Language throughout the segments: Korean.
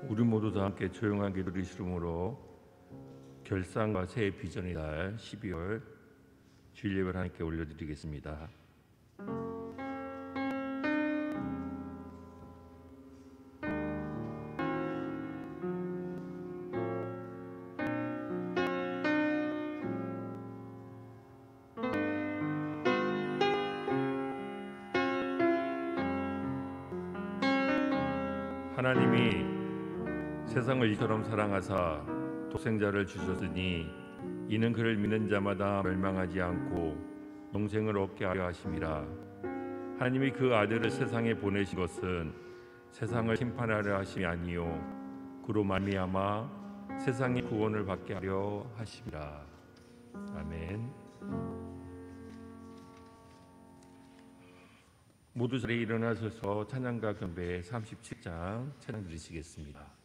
우리 모두 다 함께 조용한 기도를 이루므로 결산과 새해 비전의 달 12월 주일 예배를 하나님께 올려드리겠습니다. 하나님이 세상을 이처럼 사랑하사 독생자를 주셨으니 이는 그를 믿는 자마다 멸망하지 않고 영생을 얻게 하려 하심이라. 하나님이 그 아들을 세상에 보내신 것은 세상을 심판하려 하심이 아니요 그로 말미암아 세상의 구원을 받게 하려 하심이라. 아멘. 모두 자리에 일어나셔서 찬양가 경배 37장 찬양 드리시겠습니다.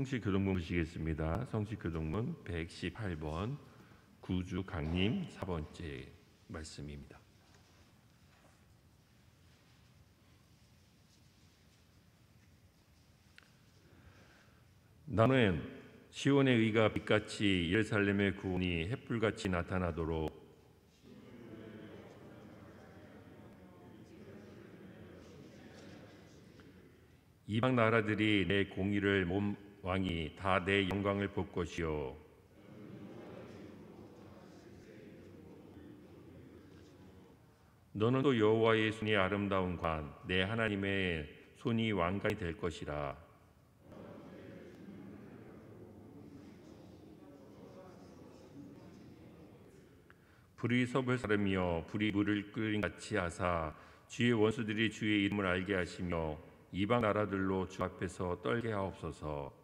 성시교동문 보시겠습니다. 성시교동문 118번 구주 강림 4번째 말씀입니다. 나는 시온의 의가 빛같이 예루살렘의 구원이 햇불같이 나타나도록 이방 나라들이 내 공의를 몸 왕이 다 내 영광을 볼 것이요 너는 또 여호와의 손이 아름다운 관, 내 하나님의 손이 왕관이 될 것이라. 불이 섭을 사름이여 불이 물을 끓인 같이 하사 주의 원수들이 주의 이름을 알게 하시며 이방 나라들로 주 앞에서 떨게 하옵소서.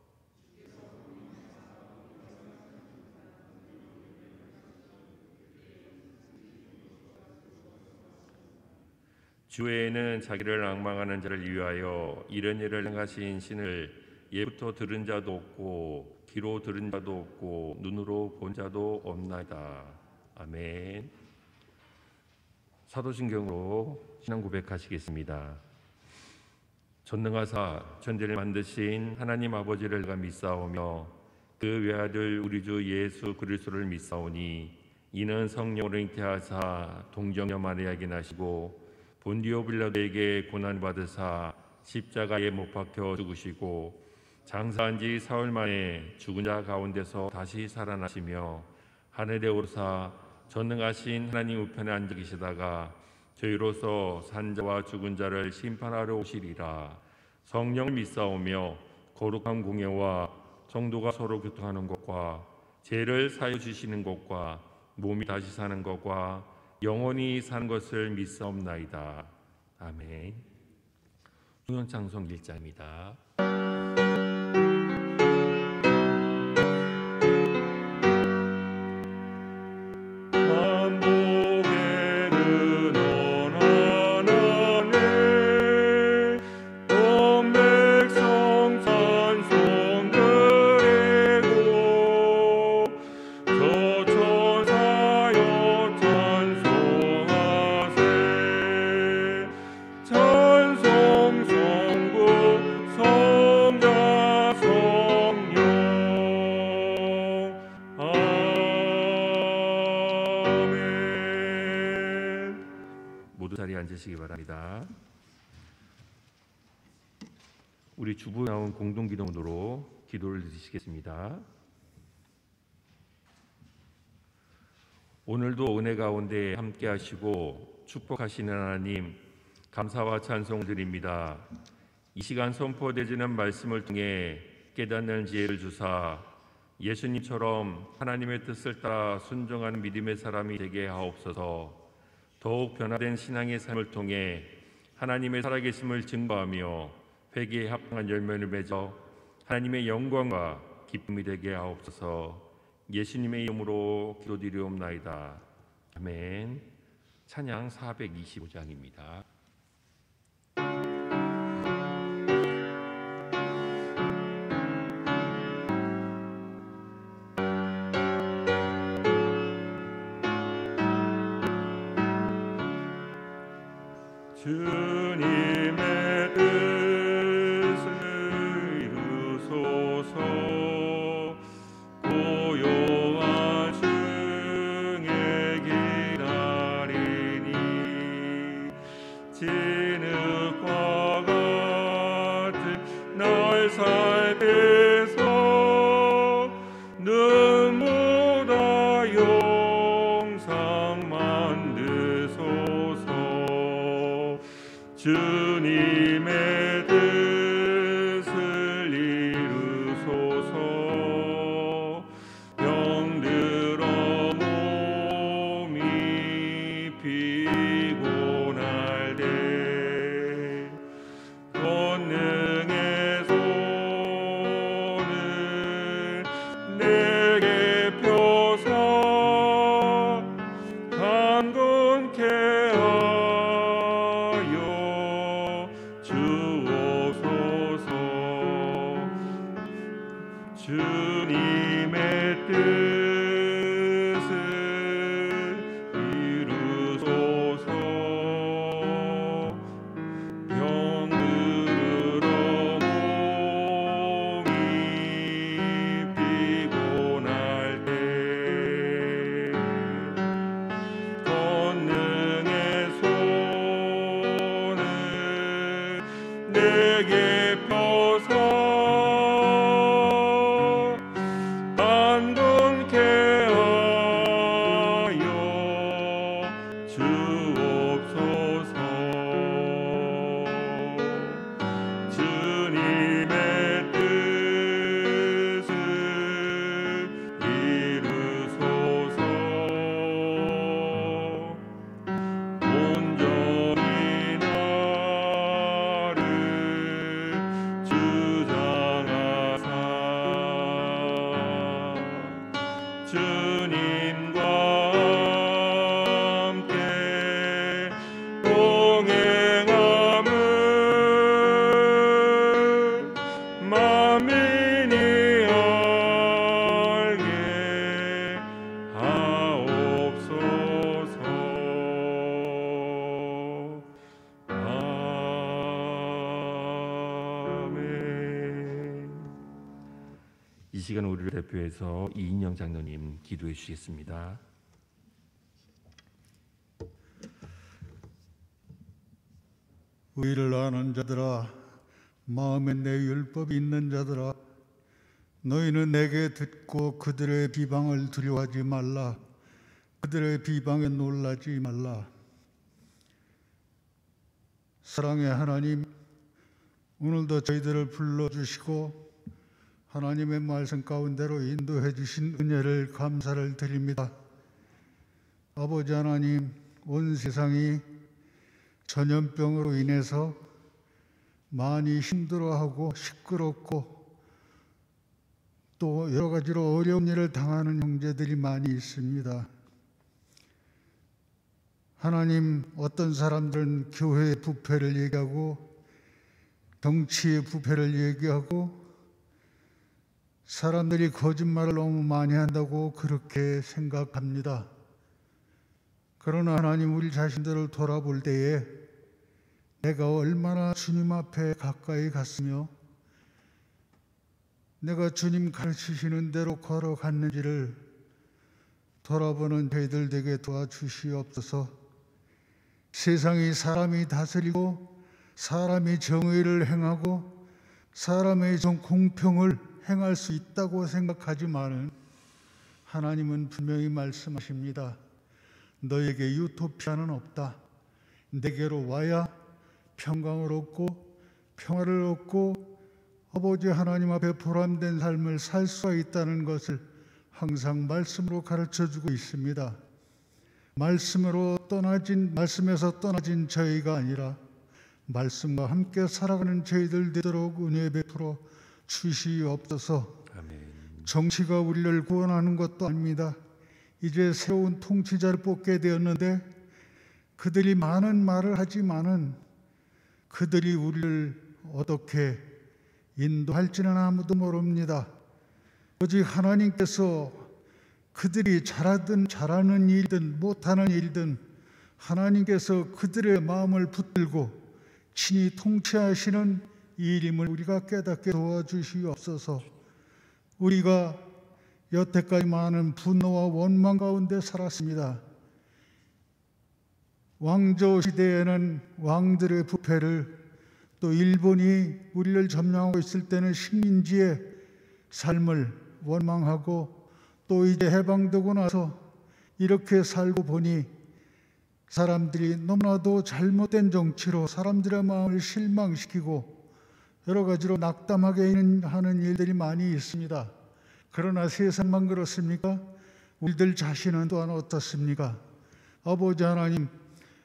주 외에는 자기를 앙망하는 자를 위하여 이런 일을 행하신 신을 예부터 들은 자도 없고 귀로 들은 자도 없고 눈으로 본 자도 없나이다. 아멘. 사도신경으로 신앙 고백하시겠습니다. 전능하사 천지를 만드신 하나님 아버지를 내가 믿사오며 그 외아들 우리 주 예수 그리스도를 믿사오니 이는 성령으로 잉태하사 동정녀 마리아에게 나시고 본디오 빌라도에게 고난 받으사 십자가에 못 박혀 죽으시고 장사한 지 사흘 만에 죽은 자 가운데서 다시 살아나시며 하늘에 오르사 전능하신 하나님 우편에 앉아 계시다가 저희로서 산자와 죽은 자를 심판하러 오시리라. 성령을 믿사오며 거룩한 공예와 성도가 서로 교통하는 것과 죄를 사여 주시는 것과 몸이 다시 사는 것과 영원히 산 것을 믿사옵나이다. 아멘. 동영창송 1장입니다. 자리에 앉으시기 바랍니다. 우리 주부에 나온 공동기도문으로 기도를 드리시겠습니다. 오늘도 은혜 가운데 함께 하시고 축복하시는 하나님 감사와 찬송 드립니다. 이 시간 선포되지는 말씀을 통해 깨닫는 지혜를 주사 예수님처럼 하나님의 뜻을 따라 순종하는 믿음의 사람이 되게 하옵소서. 더욱 변화된 신앙의 삶을 통해 하나님의 살아계심을 증거하며 회개에 합당한 열매를 맺어 하나님의 영광과 기쁨이 되게 하옵소서. 예수님의 이름으로 기도드리옵나이다. 아멘. 찬양 425장입니다. 주님의 뜻을 이루소서. 고요한 중에 기다리니 진흙과 같은 날 살펴서 눈보다 영상 만드소서. 주님의 뜻을 이루소서. 병들어 몸이 피곤할 때 권능의 손을 내게 펴서 강건케 주님의 뜻을 이루소서. 병들어 몸이 피곤할 때 권능의 손을 내게 펴서 주옵소서. 시간 우리를 대표해서 이인영 장로님 기도해 주시겠습니다. 의를 아는 자들아, 마음에 내 율법이 있는 자들아, 너희는 내게 듣고 그들의 비방을 두려워하지 말라. 그들의 비방에 놀라지 말라. 사랑의 하나님, 오늘도 저희들을 불러주시고 하나님의 말씀 가운데로 인도해 주신 은혜를 감사를 드립니다. 아버지 하나님, 온 세상이 전염병으로 인해서 많이 힘들어하고 시끄럽고 또 여러 가지로 어려운 일을 당하는 형제들이 많이 있습니다. 하나님, 어떤 사람들은 교회의 부패를 얘기하고 정치의 부패를 얘기하고 사람들이 거짓말을 너무 많이 한다고 그렇게 생각합니다. 그러나 하나님, 우리 자신들을 돌아볼 때에 내가 얼마나 주님 앞에 가까이 갔으며 내가 주님 가르치시는 대로 걸어갔는지를 돌아보는 저희들 되게 도와주시옵소서. 세상이 사람이 다스리고 사람이 정의를 행하고 사람의 공평을 행할 수 있다고 생각하지만은 하나님은 분명히 말씀하십니다. 너에게 유토피아는 없다. 내게로 와야 평강을 얻고 평화를 얻고 아버지 하나님 앞에 보람된 삶을 살 수가 있다는 것을 항상 말씀으로 가르쳐주고 있습니다. 말씀에서 떠나진 저희가 아니라 말씀과 함께 살아가는 저희들 되도록 은혜 베풀어 주시옵소서. 아멘. 정치가 우리를 구원하는 것도 아닙니다. 이제 새로운 통치자를 뽑게 되었는데 그들이 많은 말을 하지만은 그들이 우리를 어떻게 인도할지는 아무도 모릅니다. 오직 하나님께서 그들이 잘하든 잘하는 일든 못하는 일든 하나님께서 그들의 마음을 붙들고 친히 통치하시는 이 일임을 우리가 깨닫게 도와주시옵소서. 우리가 여태까지 많은 분노와 원망 가운데 살았습니다. 왕조 시대에는 왕들의 부패를, 또 일본이 우리를 점령하고 있을 때는 식민지의 삶을 원망하고, 또 이제 해방되고 나서 이렇게 살고 보니 사람들이 너무나도 잘못된 정치로 사람들의 마음을 실망시키고 여러 가지로 낙담하게 하는 일들이 많이 있습니다. 그러나 세상만 그렇습니까? 우리들 자신은 또한 어떻습니까? 아버지 하나님,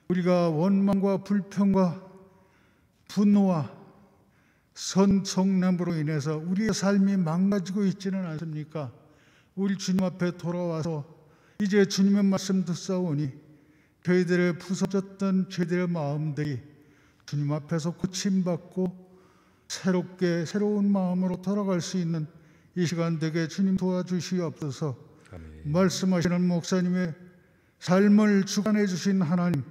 우리가 원망과 불평과 분노와 성냄으로 인해서 우리의 삶이 망가지고 있지는 않습니까? 우리 주님 앞에 돌아와서 이제 주님의 말씀 듣사오니 저희들의 부서졌던 저희들의 마음들이 주님 앞에서 고침받고 새로운 마음으로 돌아갈 수 있는 이 시간 되게 주님 도와주시옵소서. 아멘. 말씀하시는 목사님의 삶을 주관해 주신 하나님,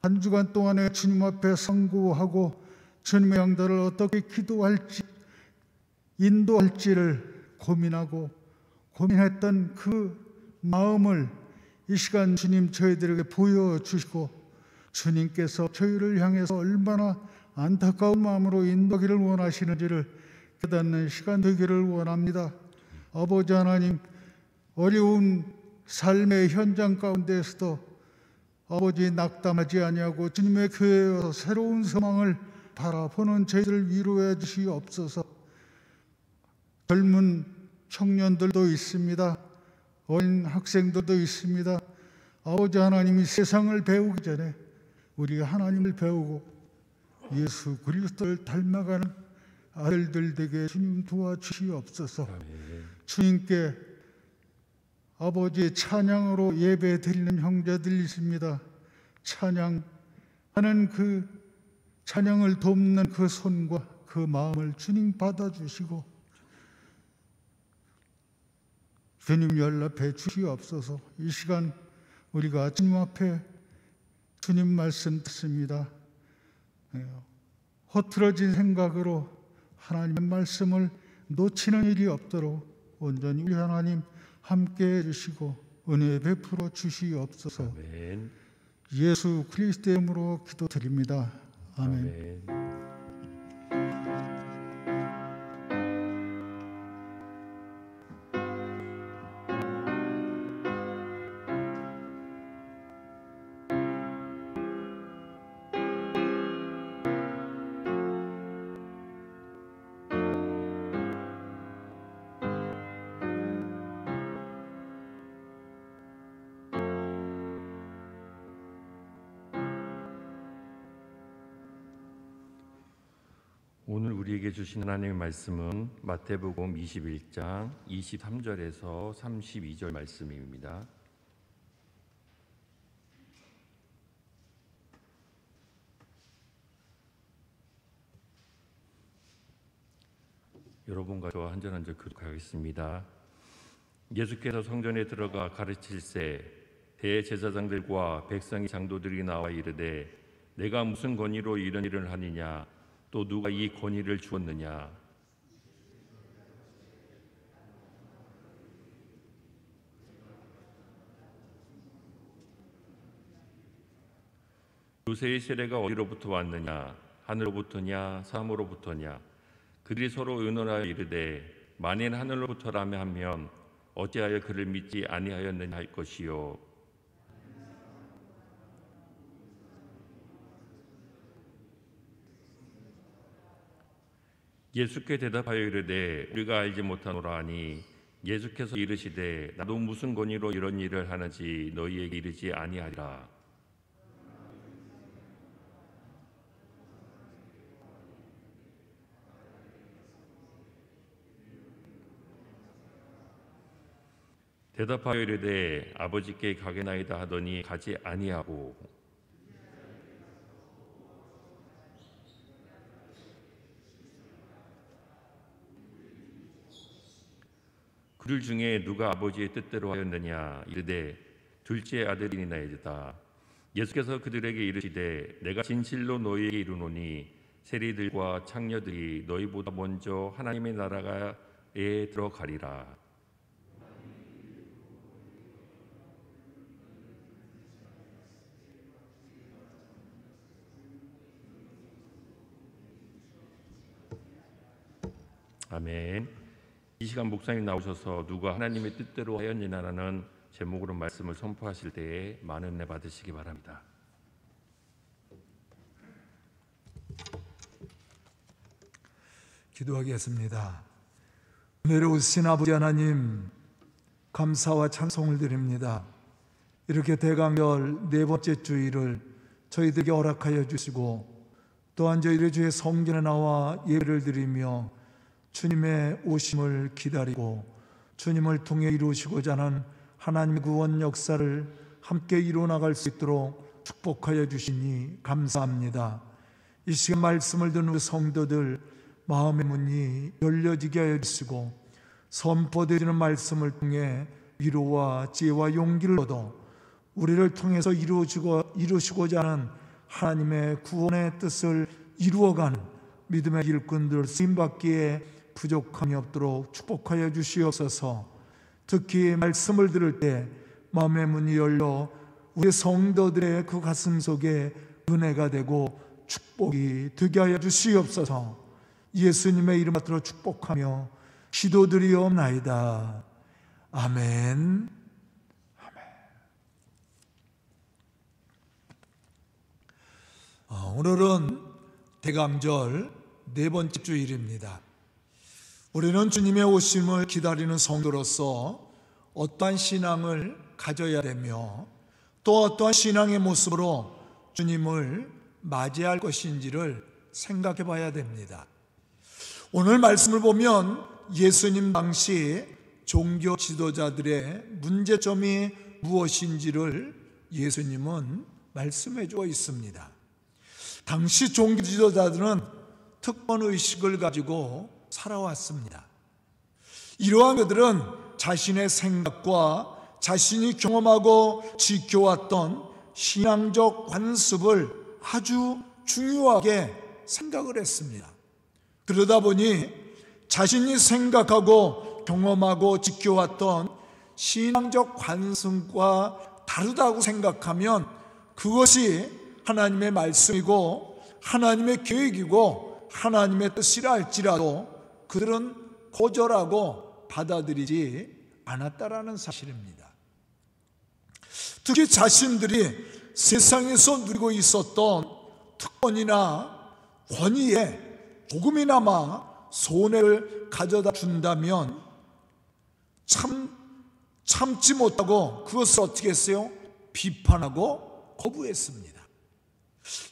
한 주간 동안에 주님 앞에 상고하고 주님의 양들을 어떻게 기도할지 인도할지를 고민했던 그 마음을 이 시간 주님 저희들에게 보여주시고 주님께서 저희를 향해서 얼마나 안타까운 마음으로 인도하기를 원하시는지를 깨닫는 시간 되기를 원합니다. 아버지 하나님, 어려운 삶의 현장 가운데에서도 아버지 낙담하지 아니하고 주님의 교회에 와서 새로운 소망을 바라보는 저희들을 위로해 주시옵소서. 젊은 청년들도 있습니다. 어린 학생들도 있습니다. 아버지 하나님이 세상을 배우기 전에 우리가 하나님을 배우고 예수 그리스도를 닮아가는 아들들 되게 주님 도와주시옵소서. 주님께 아버지의 찬양으로 예배 드리는 형제들이 있습니다. 찬양하는 그 찬양을 돕는 그 손과 그 마음을 주님 받아주시고 주님 연락해 주시옵소서. 이 시간 우리가 주님 앞에 주님 말씀 듣습니다. 허틀어진 생각으로 하나님의 말씀을 놓치는 일이 없도록 온전히 우리 하나님 함께해 주시고 은혜 베풀어 주시옵소서. 아멘. 예수 그리스도의 이름으로 기도드립니다. 아멘. 아멘. 오늘 우리에게 주신 하나님의 말씀은 마태복음 21장 23절에서 32절 말씀입니다. 여러분과 저와 한 절 한 절 교독하겠습니다. 예수께서 성전에 들어가 가르칠새 대제사장들과 백성의 장도들이 나와 이르되 내가 무슨 권위로 이런 일을 하느냐 또 누가 이 권위를 주었느냐. 요새의 세례가 어디로부터 왔느냐 하늘로부터냐 사람으로부터냐. 그들이 서로 의논하여 이르되 만일 하늘로부터라며 하면 어찌하여 그를 믿지 아니하였느냐 할 것이요. 예수께 대답하여 이르되 우리가 알지 못하노라 하니 예수께서 이르시되 나도 무슨 권위로 이런 일을 하는지 너희에게 이르지 아니하리라. 대답하여 이르되 아버지께 가게나이다 하더니 가지 아니하고 그들 중에 누가 아버지의 뜻대로 하였느냐 이르되 둘째 아들이니이다. 예수께서 그들에게 이르시되 내가 진실로 너희에게 이르노니 세리들과 창녀들이 너희보다 먼저 하나님의 나라에 들어가리라. 아멘. 이 시간 목사님 나오셔서 누가 하나님의 뜻대로 하였느냐라는 제목으로 말씀을 선포하실 때에 많은 은혜 받으시기 바랍니다. 기도하겠습니다. 은혜로우신 아버지 하나님, 감사와 찬송을 드립니다. 이렇게 대강절 네 번째 주일을 저희들에게 허락하여 주시고 또한 저희들의 주의 성전에 나와 예배를 드리며 주님의 오심을 기다리고 주님을 통해 이루시고자 하는 하나님의 구원 역사를 함께 이루어나갈 수 있도록 축복하여 주시니 감사합니다. 이 시간 말씀을 듣는 우리 성도들 마음의 문이 열려지게 하여 주시고 선포되는 말씀을 통해 위로와 지혜와 용기를 얻어 우리를 통해서 이루시고자 하는 하나님의 구원의 뜻을 이루어가는 믿음의 일꾼들 쓰임받기에 부족함이 없도록 축복하여 주시옵소서. 특히 말씀을 들을 때 마음의 문이 열려 우리 성도들의 그 가슴 속에 은혜가 되고 축복이 되게 하여 주시옵소서. 예수님의 이름 받들어 축복하며 기도드리옵나이다. 아멘. 오늘은 대강절 네 번째 주일입니다. 우리는 주님의 오심을 기다리는 성도로서 어떠한 신앙을 가져야 되며 또 어떠한 신앙의 모습으로 주님을 맞이할 것인지를 생각해 봐야 됩니다. 오늘 말씀을 보면 예수님 당시 종교 지도자들의 문제점이 무엇인지를 예수님은 말씀해 주고 있습니다. 당시 종교 지도자들은 특권의식을 가지고 살아왔습니다. 이러한 그들은 자신의 생각과 자신이 경험하고 지켜왔던 신앙적 관습을 아주 중요하게 생각을 했습니다. 그러다 보니 자신이 생각하고 경험하고 지켜왔던 신앙적 관습과 다르다고 생각하면 그것이 하나님의 말씀이고 하나님의 계획이고 하나님의 뜻이라 할지라도 그들은 거절하고 받아들이지 않았다라는 사실입니다. 특히 자신들이 세상에서 누리고 있었던 특권이나 권위에 조금이나마 손해를 가져다 준다면 참지 못하고 그것을 어떻게 했어요? 비판하고 거부했습니다.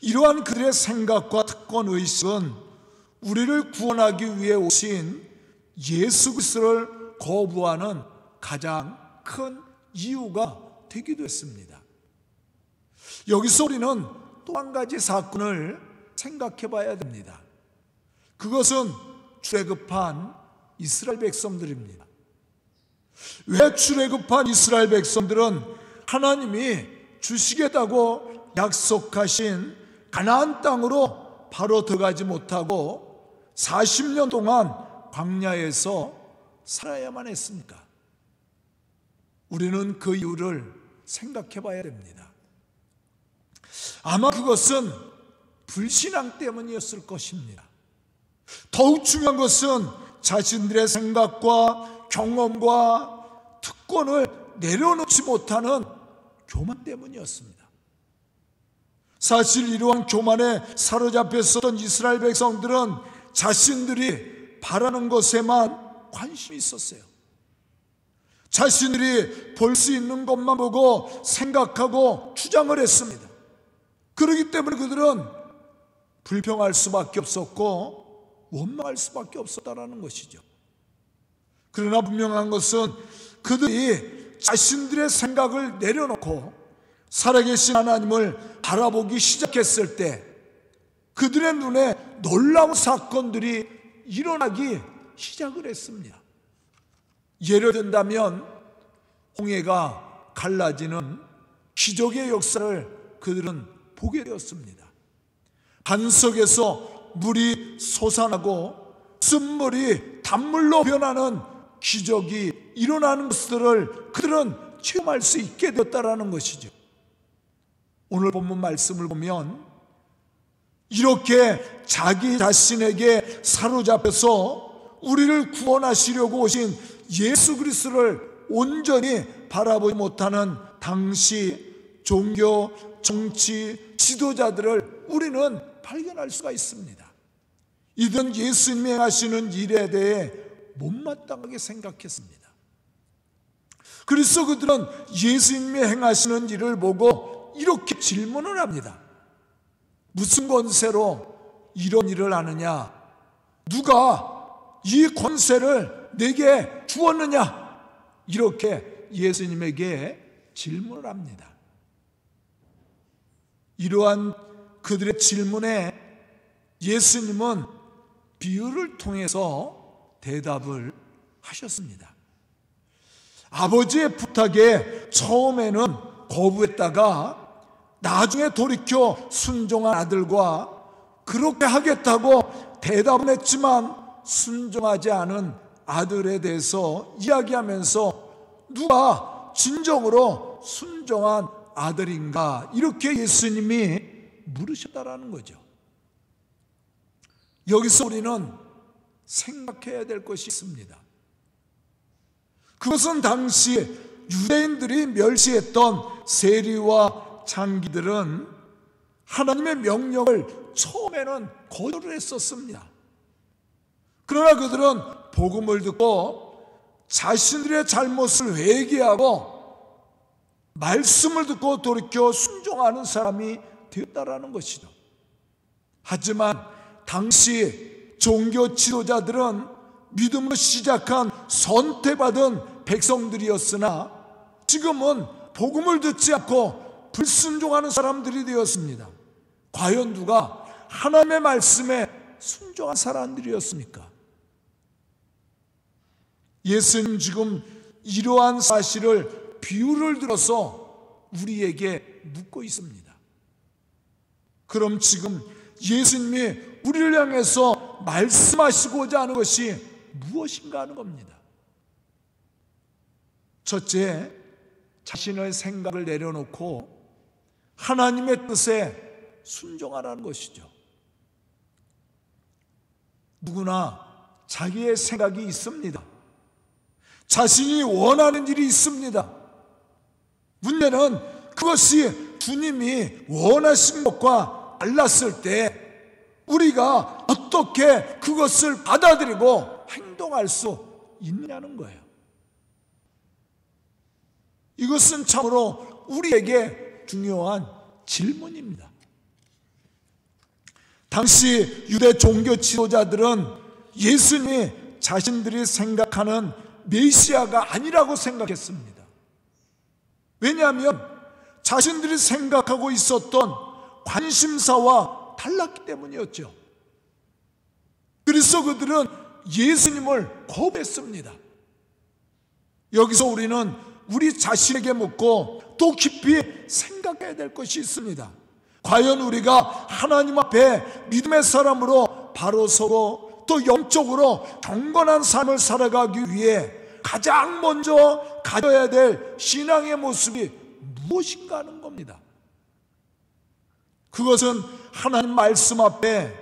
이러한 그들의 생각과 특권의식은 우리를 구원하기 위해 오신 예수 그리스도를 거부하는 가장 큰 이유가 되기도 했습니다. 여기서 우리는 또 한 가지 사건을 생각해 봐야 됩니다. 그것은 출애굽한 이스라엘 백성들입니다. 왜 출애굽한 이스라엘 백성들은 하나님이 주시겠다고 약속하신 가나안 땅으로 바로 들어가지 못하고 40년 동안 광야에서 살아야만 했습니까? 우리는 그 이유를 생각해 봐야 됩니다. 아마 그것은 불신앙 때문이었을 것입니다. 더욱 중요한 것은 자신들의 생각과 경험과 특권을 내려놓지 못하는 교만 때문이었습니다. 사실 이러한 교만에 사로잡혔었던 이스라엘 백성들은 자신들이 바라는 것에만 관심이 있었어요. 자신들이 볼 수 있는 것만 보고 생각하고 주장을 했습니다. 그렇기 때문에 그들은 불평할 수밖에 없었고 원망할 수밖에 없었다는 것이죠. 그러나 분명한 것은 그들이 자신들의 생각을 내려놓고 살아계신 하나님을 바라보기 시작했을 때 그들의 눈에 놀라운 사건들이 일어나기 시작을 했습니다. 예를 든다면 홍해가 갈라지는 기적의 역사를 그들은 보게 되었습니다. 반석에서 물이 솟아나고 쓴물이 단물로 변하는 기적이 일어나는 것들을 그들은 체험할 수 있게 되었다는 것이죠. 오늘 본문 말씀을 보면 이렇게 자기 자신에게 사로잡혀서 우리를 구원하시려고 오신 예수 그리스도를 온전히 바라보지 못하는 당시 종교, 정치, 지도자들을 우리는 발견할 수가 있습니다. 이들은 예수님이 하시는 일에 대해 못마땅하게 생각했습니다. 그래서 그들은 예수님이 행하시는 일을 보고 이렇게 질문을 합니다. 무슨 권세로 이런 일을 하느냐? 누가 이 권세를 내게 주었느냐? 이렇게 예수님에게 질문을 합니다. 이러한 그들의 질문에 예수님은 비유를 통해서 대답을 하셨습니다. 아버지의 부탁에 처음에는 거부했다가 나중에 돌이켜 순종한 아들과 그렇게 하겠다고 대답은 했지만 순종하지 않은 아들에 대해서 이야기하면서 누가 진정으로 순종한 아들인가 이렇게 예수님이 물으셨다라는 거죠. 여기서 우리는 생각해야 될 것이 있습니다. 그것은 당시 유대인들이 멸시했던 세리와 장기들은 하나님의 명령을 처음에는 거절을 했었습니다. 그러나 그들은 복음을 듣고 자신들의 잘못을 회개하고 말씀을 듣고 돌이켜 순종하는 사람이 되었다라는 것이죠. 하지만 당시 종교 지도자들은 믿음으로 시작한 선택받은 백성들이었으나 지금은 복음을 듣지 않고 불순종하는 사람들이 되었습니다. 과연 누가 하나님의 말씀에 순종한 사람들이었습니까? 예수님 지금 이러한 사실을 비유를 들어서 우리에게 묻고 있습니다. 그럼 지금 예수님이 우리를 향해서 말씀하시고자 하는 것이 무엇인가 하는 겁니다. 첫째, 자신의 생각을 내려놓고 하나님의 뜻에 순종하라는 것이죠. 누구나 자기의 생각이 있습니다. 자신이 원하는 일이 있습니다. 문제는 그것이 주님이 원하신 것과 달랐을 때 우리가 어떻게 그것을 받아들이고 행동할 수 있느냐는 거예요. 이것은 참으로 우리에게 중요한 질문입니다. 당시 유대 종교 지도자들은 예수님이 자신들이 생각하는 메시아가 아니라고 생각했습니다. 왜냐하면 자신들이 생각하고 있었던 관심사와 달랐기 때문이었죠. 그래서 그들은 예수님을 거부했습니다. 여기서 우리는 우리 자신에게 묻고 또 깊이 생각해야 될 것이 있습니다. 과연 우리가 하나님 앞에 믿음의 사람으로 바로 서고 또 영적으로 경건한 삶을 살아가기 위해 가장 먼저 가져야 될 신앙의 모습이 무엇인가 하는 겁니다. 그것은 하나님 말씀 앞에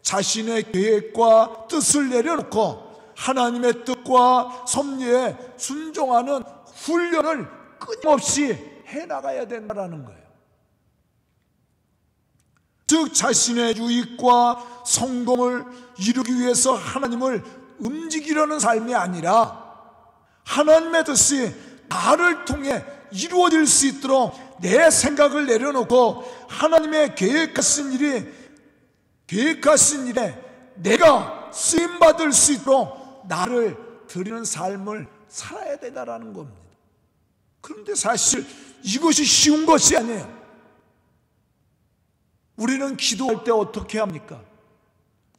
자신의 계획과 뜻을 내려놓고 하나님의 뜻과 섭리에 순종하는 훈련을 끊임없이 해나가야 된다는 거예요. 즉 자신의 유익과 성공을 이루기 위해서 하나님을 움직이려는 삶이 아니라 하나님의 뜻이 나를 통해 이루어질 수 있도록 내 생각을 내려놓고 하나님의 계획하신 일에 내가 쓰임받을 수 있도록 나를 드리는 삶을 살아야 된다는 겁니다. 그런데 사실 이것이 쉬운 것이 아니에요. 우리는 기도할 때 어떻게 합니까?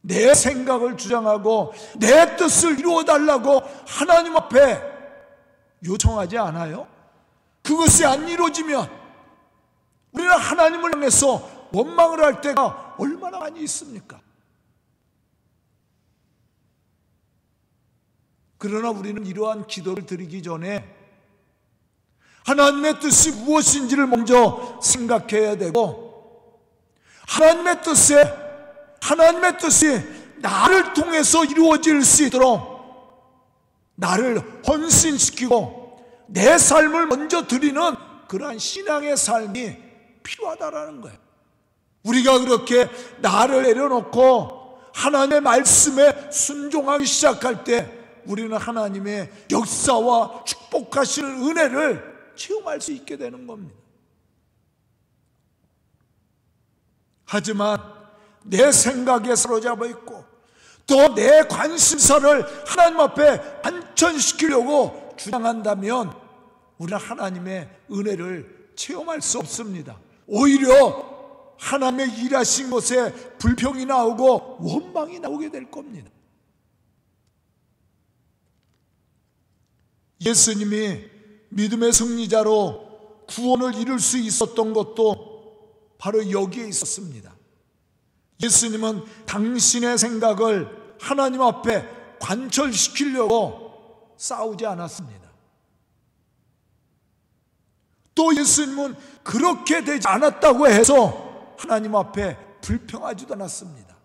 내 생각을 주장하고 내 뜻을 이루어달라고 하나님 앞에 요청하지 않아요? 그것이 안 이루어지면 우리는 하나님을 향해서 원망을 할 때가 얼마나 많이 있습니까? 그러나 우리는 이러한 기도를 드리기 전에 하나님의 뜻이 무엇인지를 먼저 생각해야 되고 하나님의 뜻이 나를 통해서 이루어질 수 있도록 나를 헌신시키고 내 삶을 먼저 드리는 그러한 신앙의 삶이 필요하다라는 거예요. 우리가 그렇게 나를 내려놓고 하나님의 말씀에 순종하기 시작할 때 우리는 하나님의 역사와 축복하시는 은혜를 체험할 수 있게 되는 겁니다. 하지만 내 생각에 사로잡아 있고 또 내 관심사를 하나님 앞에 안전시키려고 주장한다면 우리는 하나님의 은혜를 체험할 수 없습니다. 오히려 하나님의 일하신 것에 불평이 나오고 원망이 나오게 될 겁니다. 예수님이 믿음의 승리자로 구원을 이룰 수 있었던 것도 바로 여기에 있었습니다. 예수님은 당신의 생각을 하나님 앞에 관철시키려고 싸우지 않았습니다. 또 예수님은 그렇게 되지 않았다고 해서 하나님 앞에 불평하지도 않았습니다.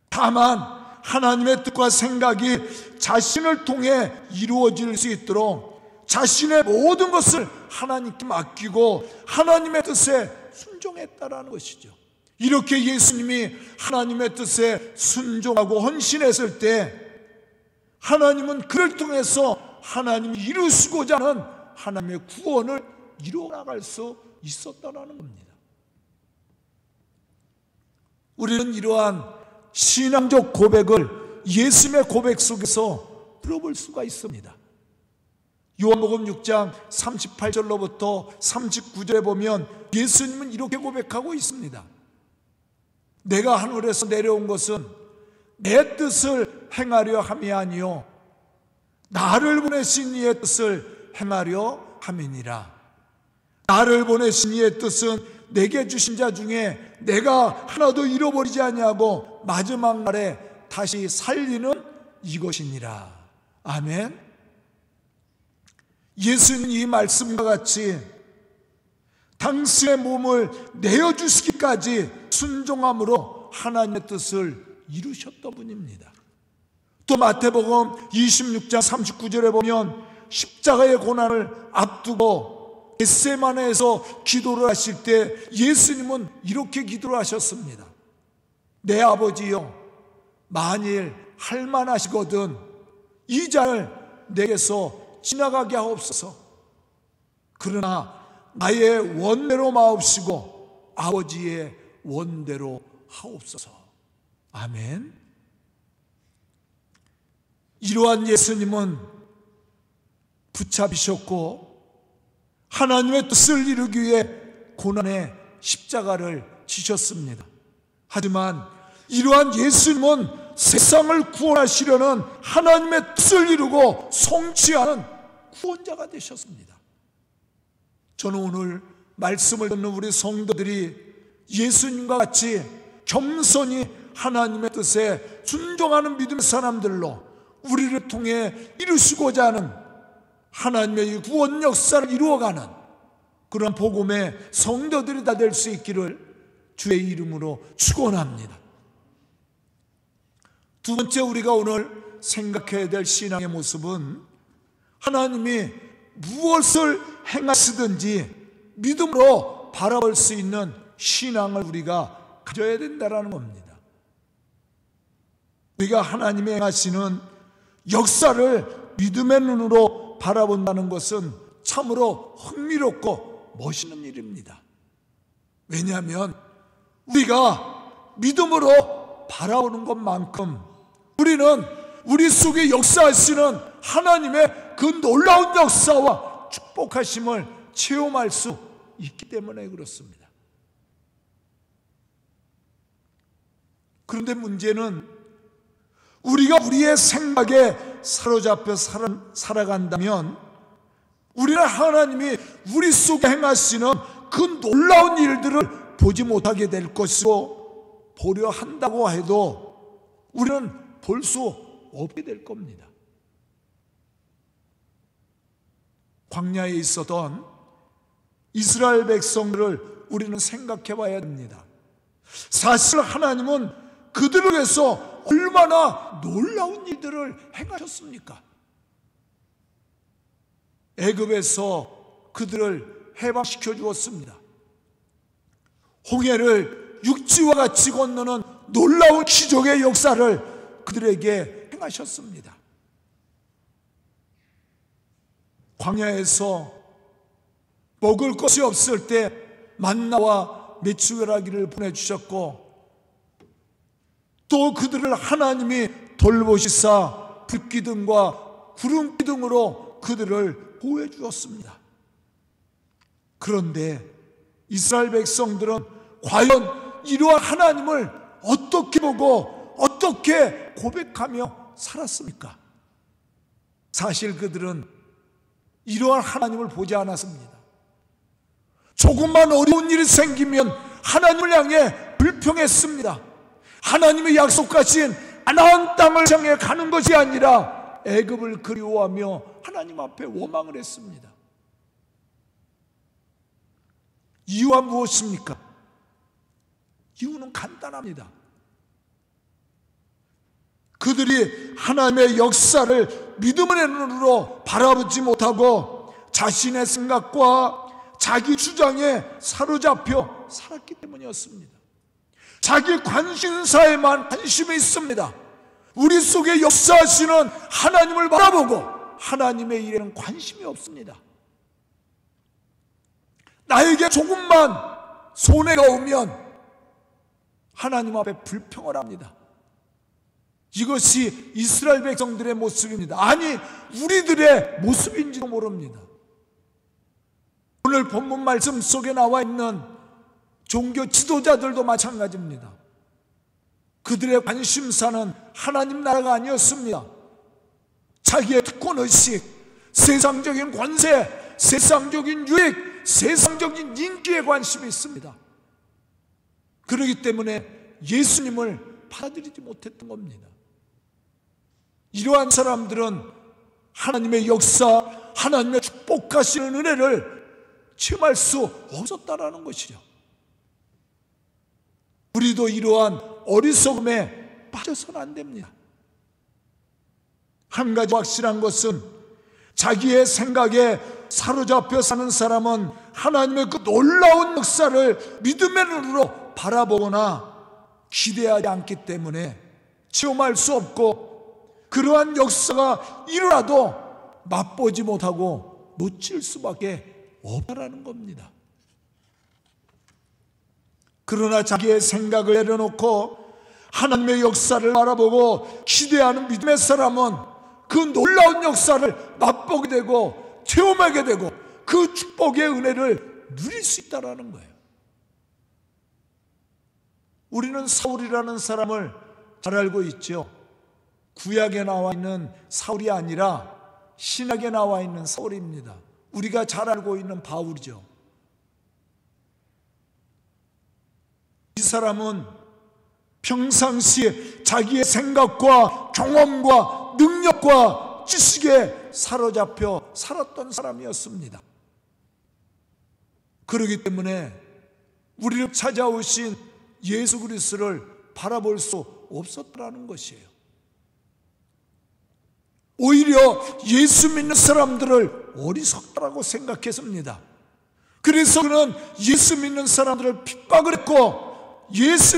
다만 하나님의 뜻과 생각이 자신을 통해 이루어질 수 있도록 자신의 모든 것을 하나님께 맡기고 하나님의 뜻에 순종했다라는 것이죠. 이렇게 예수님이 하나님의 뜻에 순종하고 헌신했을 때 하나님은 그를 통해서 하나님이 이루시고자 하는 하나님의 구원을 이루어 나갈 수 있었다라는 겁니다. 우리는 이러한 신앙적 고백을 예수님의 고백 속에서 들어볼 수가 있습니다. 요한복음 6장 38절로부터 39절에 보면 예수님은 이렇게 고백하고 있습니다. 내가 하늘에서 내려온 것은 내 뜻을 행하려 함이 아니요 나를 보내신 이의 뜻을 행하려 함이니라. 나를 보내신 이의 뜻은 내게 주신 자 중에 내가 하나도 잃어버리지 아니하고 마지막 날에 다시 살리는 이것이니라. 아멘. 예수님 이 말씀과 같이 당신의 몸을 내어주시기까지 순종함으로 하나님의 뜻을 이루셨던 분입니다. 또 마태복음 26장 39절에 보면 십자가의 고난을 앞두고 겟세마네에서 기도를 하실 때 예수님은 이렇게 기도를 하셨습니다. 내 아버지여, 만일 할만하시거든 이 잔을 내게서 지나가게 하옵소서. 그러나 나의 원대로 마옵시고 아버지의 원대로 하옵소서. 아멘. 이러한 예수님은 붙잡히셨고 하나님의 뜻을 이루기 위해 고난의 십자가를 지셨습니다. 하지만 이러한 예수님은 세상을 구원하시려는 하나님의 뜻을 이루고 성취하는 구원자가 되셨습니다. 저는 오늘 말씀을 듣는 우리 성도들이 예수님과 같이 겸손히 하나님의 뜻에 순종하는 믿음의 사람들로 우리를 통해 이루시고자 하는 하나님의 구원 역사를 이루어가는 그런 복음의 성도들이 다 될 수 있기를 주의 이름으로 축원합니다. 두 번째, 우리가 오늘 생각해야 될 신앙의 모습은 하나님이 무엇을 행하시든지 믿음으로 바라볼 수 있는 신앙을 우리가 가져야 된다는 겁니다. 우리가 하나님이 행하시는 역사를 믿음의 눈으로 바라본다는 것은 참으로 흥미롭고 멋있는 일입니다. 왜냐하면 우리가 믿음으로 바라보는 것만큼 우리는 우리 속에 역사하시는 하나님의 그 놀라운 역사와 축복하심을 체험할 수 있기 때문에 그렇습니다. 그런데 문제는 우리가 우리의 생각에 사로잡혀 살아간다면 우리는 하나님이 우리 속에 행하시는 그 놀라운 일들을 보지 못하게 될 것이고, 보려 한다고 해도 우리는 볼 수 없게 될 겁니다. 광야에 있었던 이스라엘 백성들을 우리는 생각해 봐야 됩니다. 사실 하나님은 그들을 위해서 얼마나 놀라운 일들을 행하셨습니까? 애굽에서 그들을 해방시켜 주었습니다. 홍해를 육지와 같이 건너는 놀라운 기적의 역사를 그들에게 행하셨습니다. 광야에서 먹을 것이 없을 때 만나와 메추라기를 보내주셨고, 또 그들을 하나님이 돌보시사 불기둥과 구름기둥으로 그들을 보호해 주었습니다. 그런데 이스라엘 백성들은 과연 이러한 하나님을 어떻게 보고 어떻게 고백하며 살았습니까? 사실 그들은 이러한 하나님을 보지 않았습니다. 조금만 어려운 일이 생기면 하나님을 향해 불평했습니다. 하나님의 약속하신 가나안 땅을 향해 가는 것이 아니라 애굽을 그리워하며 하나님 앞에 원망을 했습니다. 이유가 무엇입니까? 이유는 간단합니다. 그들이 하나님의 역사를 믿음의 눈으로 바라보지 못하고 자신의 생각과 자기 주장에 사로잡혀 살았기 때문이었습니다. 자기 관심사에만 관심이 있습니다. 우리 속에 역사하시는 하나님을 바라보고 하나님의 일에는 관심이 없습니다. 나에게 조금만 손해가 오면 하나님 앞에 불평을 합니다. 이것이 이스라엘 백성들의 모습입니다. 아니, 우리들의 모습인지도 모릅니다. 오늘 본문 말씀 속에 나와 있는 종교 지도자들도 마찬가지입니다. 그들의 관심사는 하나님 나라가 아니었습니다. 자기의 특권의식, 세상적인 권세, 세상적인 유익, 세상적인 인기에 관심이 있습니다. 그렇기 때문에 예수님을 받아들이지 못했던 겁니다. 이러한 사람들은 하나님의 역사, 하나님의 축복하시는 은혜를 체험할 수 없었다라는 것이죠. 우리도 이러한 어리석음에 빠져서는 안 됩니다. 한 가지 확실한 것은 자기의 생각에 사로잡혀 사는 사람은 하나님의 그 놀라운 역사를 믿음의 눈으로 바라보거나 기대하지 않기 때문에 체험할 수 없고, 그러한 역사가 일어나도 맛보지 못하고 놓칠 수밖에 없다라는 겁니다. 그러나 자기의 생각을 내려놓고 하나님의 역사를 바라보고 기대하는 믿음의 사람은 그 놀라운 역사를 맛보게 되고 체험하게 되고 그 축복의 은혜를 누릴 수 있다는 거예요. 우리는 사울이라는 사람을 잘 알고 있죠. 구약에 나와 있는 사울이 아니라 신약에 나와 있는 사울입니다. 우리가 잘 알고 있는 바울이죠. 이 사람은 평상시에 자기의 생각과 경험과 능력과 지식에 사로잡혀 살았던 사람이었습니다. 그렇기 때문에 우리를 찾아오신 예수 그리스도를 바라볼 수 없었다는 것이에요. 오히려 예수 믿는 사람들을 어리석다라고 생각했습니다. 그래서 그는 예수 믿는 사람들을 핍박을 했고 예수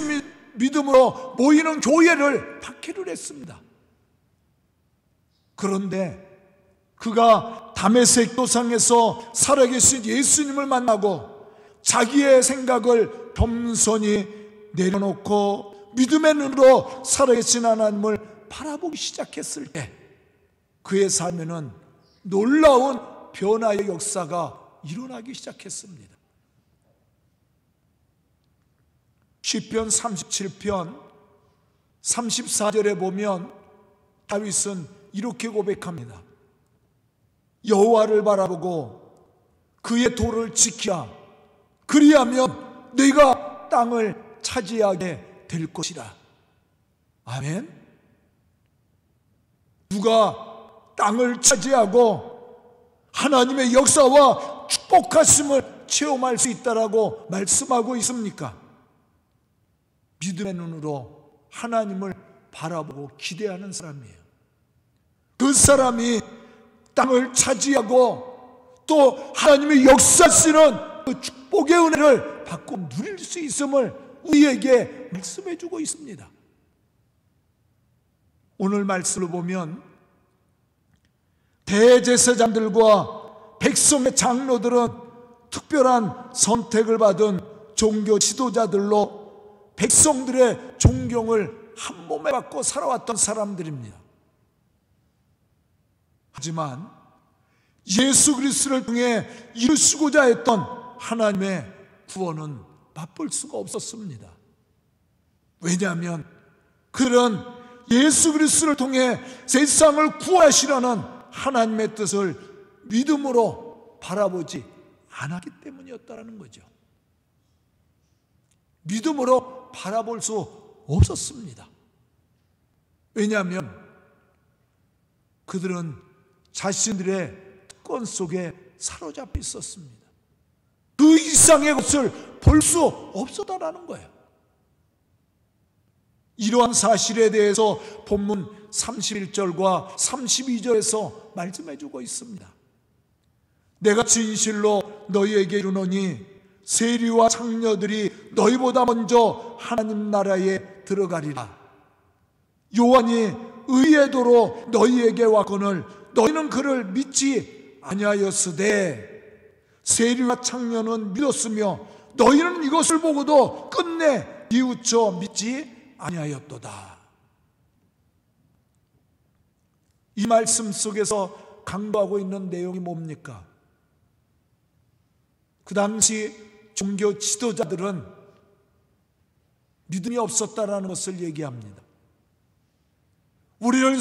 믿음으로 모이는 교회를 박해를 했습니다. 그런데 그가 다메섹 도상에서 살아계신 예수님을 만나고 자기의 생각을 겸손히 내려놓고 믿음의 눈으로 살아계신 하나님을 바라보기 시작했을 때 그의 삶에는 놀라운 변화의 역사가 일어나기 시작했습니다. 시편 37편 34절에 보면 다윗은 이렇게 고백합니다. 여호와를 바라보고 그의 도를 지키라. 그리하면 네가 땅을 차지하게 될 것이라. 아멘. 누가 땅을 차지하고 하나님의 역사와 축복하심을 체험할 수 있다라고 말씀하고 있습니까? 믿음의 눈으로 하나님을 바라보고 기대하는 사람이에요. 그 사람이 땅을 차지하고 또 하나님의 역사하시는 그 축복의 은혜를 받고 누릴 수 있음을 우리에게 말씀해 주고 있습니다. 오늘 말씀을 보면 대제사장들과 백성의 장로들은 특별한 선택을 받은 종교 지도자들로 백성들의 존경을 한 몸에 받고 살아왔던 사람들입니다. 하지만 예수 그리스도를 통해 이루시고자 했던 하나님의 구원은 맛볼 수가 없었습니다. 왜냐하면 그들은 예수 그리스도를 통해 세상을 구하시려는 하나님의 뜻을 믿음으로 바라보지 않았기 때문이었다는 거죠. 믿음으로 바라볼 수 없었습니다. 왜냐하면 그들은 자신들의 특권 속에 사로잡혀 있었습니다. 그 이상의 것을 볼 수 없었다는 거예요. 이러한 사실에 대해서 본문 31절과 32절에서 말씀해 주고 있습니다. 내가 진실로 너희에게 이르노니 세리와 창녀들이 너희보다 먼저 하나님 나라에 들어가리라. 요한이 의의 도로 너희에게 왔거늘 너희는 그를 믿지 아니하였으되 세리와 창녀는 믿었으며 너희는 이것을 보고도 끝내 뉘우쳐 믿지 아니하였도다. 이 말씀 속에서 강조하고 있는 내용이 뭡니까? 그 당시 종교 지도자들은 믿음이 없었다라는 것을 얘기합니다. 우리를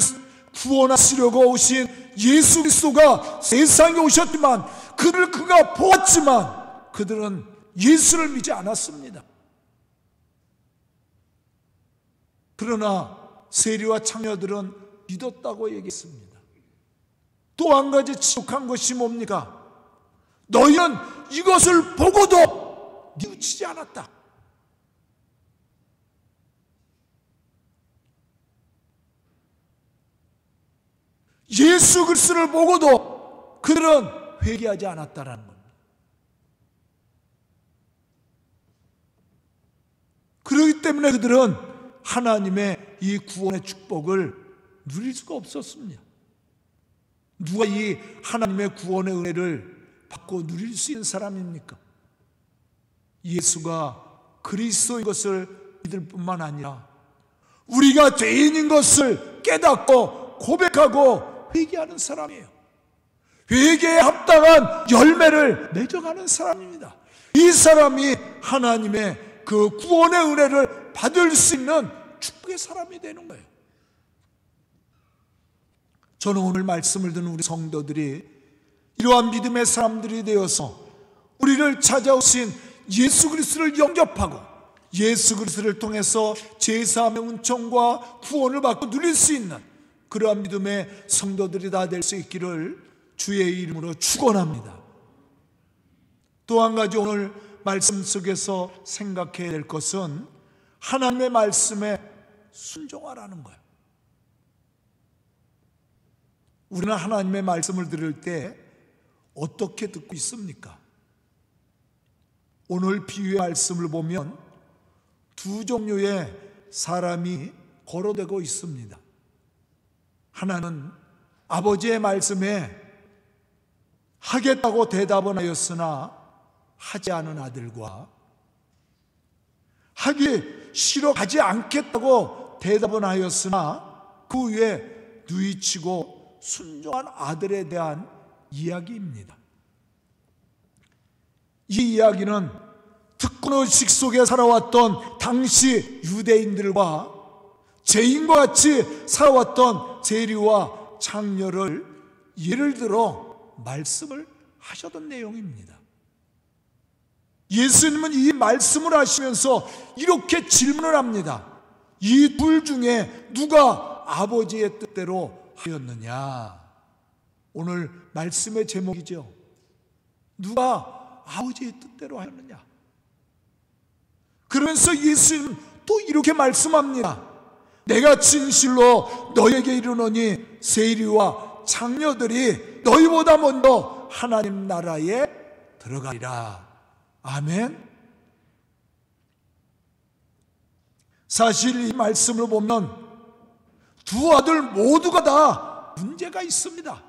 구원하시려고 오신 예수 그리스도가 세상에 오셨지만 그가 보았지만 그들은 예수를 믿지 않았습니다. 그러나 세리와 창녀들은 믿었다고 얘기했습니다. 또 한 가지 지독한 것이 뭡니까? 너희는 이것을 보고도 뉘우치지 않았다. 예수 그리스도를 보고도 그들은 회개하지 않았다라는 겁니다. 그렇기 때문에 그들은 하나님의 이 구원의 축복을 누릴 수가 없었습니다. 누가 이 하나님의 구원의 은혜를 받고 누릴 수 있는 사람입니까? 예수가 그리스도인 것을 믿을 뿐만 아니라 우리가 죄인인 것을 깨닫고 고백하고 회개하는 사람이에요. 회개에 합당한 열매를 맺어가는 사람입니다. 이 사람이 하나님의 그 구원의 은혜를 받을 수 있는 축복의 사람이 되는 거예요. 저는 오늘 말씀을 듣는 우리 성도들이 이러한 믿음의 사람들이 되어서 우리를 찾아오신 예수 그리스도를 영접하고 예수 그리스도를 통해서 제사함의 은총과 구원을 받고 누릴 수 있는 그러한 믿음의 성도들이 다 될 수 있기를 주의 이름으로 축원합니다. 또 한 가지 오늘 말씀 속에서 생각해야 될 것은 하나님의 말씀에 순종하라는 거예요. 우리는 하나님의 말씀을 들을 때 어떻게 듣고 있습니까? 오늘 비유의 말씀을 보면 두 종류의 사람이 거론되고 있습니다. 하나는 아버지의 말씀에 하겠다고 대답은 하였으나 하지 않은 아들과 하기 싫어 가지 않겠다고 대답은 하였으나 그 후에 누이치고 순종한 아들에 대한 이야기입니다. 이 이야기는 특권의식 속에 살아왔던 당시 유대인들과 죄인과 같이 살아왔던 세리와 창녀를 예를 들어 말씀을 하셨던 내용입니다. 예수님은 이 말씀을 하시면서 이렇게 질문을 합니다. 이 둘 중에 누가 아버지의 뜻대로 하였느냐? 오늘 말씀의 제목이죠. 누가 아버지의 뜻대로 하였느냐? 그러면서 예수님은 또 이렇게 말씀합니다. 내가 진실로 너에게 이르노니 세리와 창녀들이 너희보다 먼저 하나님 나라에 들어가리라. 아멘. 사실 이 말씀을 보면 두 아들 모두가 다 문제가 있습니다.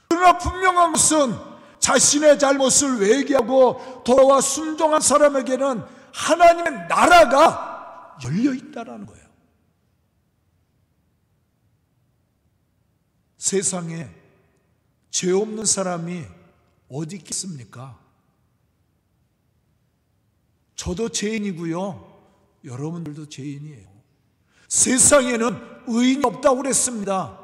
그러나 분명한 것은 자신의 잘못을 회개하고 돌아와 순종한 사람에게는 하나님의 나라가 열려 있다는 거예요. 세상에 죄 없는 사람이 어디 있겠습니까? 저도 죄인이고요. 여러분들도 죄인이에요. 세상에는 의인이 없다고 그랬습니다.